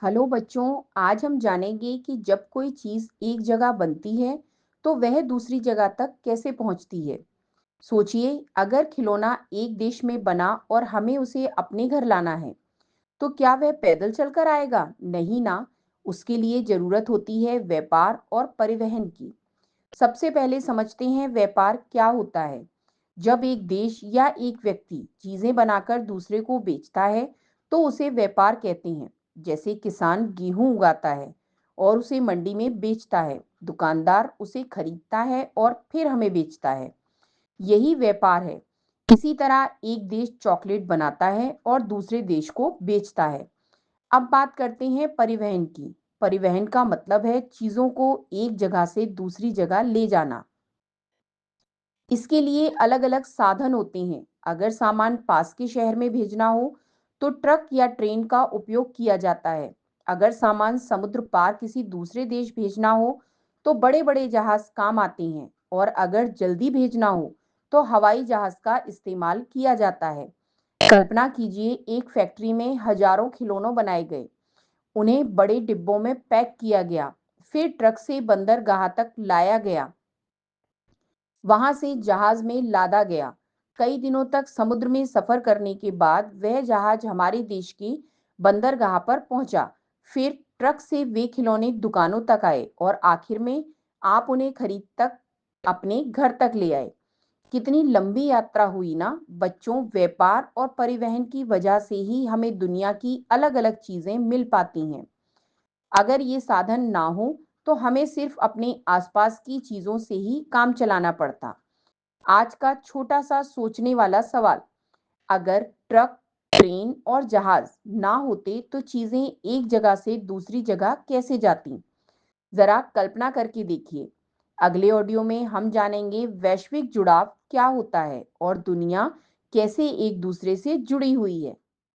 Hello बच्चों। आज हम जानेंगे कि जब कोई चीज एक जगह बनती है तो वह दूसरी जगह तक कैसे पहुंचती है। सोचिए, अगर खिलौना एक देश में बना और हमें उसे अपने घर लाना है तो क्या वह पैदल चलकर आएगा? नहीं ना। उसके लिए जरूरत होती है व्यापार और परिवहन की। सबसे पहले समझते हैं व्यापार क्या होता है। जब एक देश या एक व्यक्ति चीजें बनाकर दूसरे को बेचता है तो उसे व्यापार कहते हैं। जैसे किसान गेहूं उगाता है और उसे मंडी में बेचता है, दुकानदार उसे खरीदता है और फिर हमें बेचता है। यही व्यापार है। इसी तरह एक देश चॉकलेट बनाता है और दूसरे देश को बेचता है। अब बात करते हैं परिवहन की। परिवहन का मतलब है चीजों को एक जगह से दूसरी जगह ले जाना। इसके लिए अलग-अलग साधन होते हैं। अगर सामान पास के शहर में भेजना हो, तो ट्रक या ट्रेन का उपयोग किया जाता है। अगर सामान समुद्र पार किसी दूसरे देश भेजना हो, तो बड़े-बड़े जहाज काम आते हैं। और अगर जल्दी भेजना हो, तो हवाई जहाज का इस्तेमाल किया जाता है। कल्पना कीजिए, एक फैक्ट्री में हजारों खिलौनों बनाए गए। उन्हें बड़े डिब्बों में पैक किया गया, फिर ट्रक से बंदरगाह तक लाया गया, वहां से जहाज में लादा गया। कई दिनों तक समुद्र में सफर करने के बाद वह जहाज हमारे देश की बंदरगाह पर पहुंचा। फिर ट्रक से वे खिलौने दुकानों तक आए और आखिर में आप उन्हें खरीद तक अपने घर तक ले आए। कितनी लंबी यात्रा हुई ना बच्चों। व्यापार और परिवहन की वजह से ही हमें दुनिया की अलग-अलग चीजें मिल पाती हैं। अगर ये साधन ना हो तो हमें सिर्फ अपने आसपास की चीजों से ही काम चलाना पड़ता। आज का छोटा सा सोचने वाला सवाल, अगर ट्रक, ट्रेन और जहाज ना होते तो चीजें एक जगह से दूसरी जगह कैसे जाती? जरा कल्पना करके देखिए। अगले ऑडियो में हम जानेंगे वैश्विक जुड़ाव क्या होता है और दुनिया कैसे एक दूसरे से जुड़ी हुई है।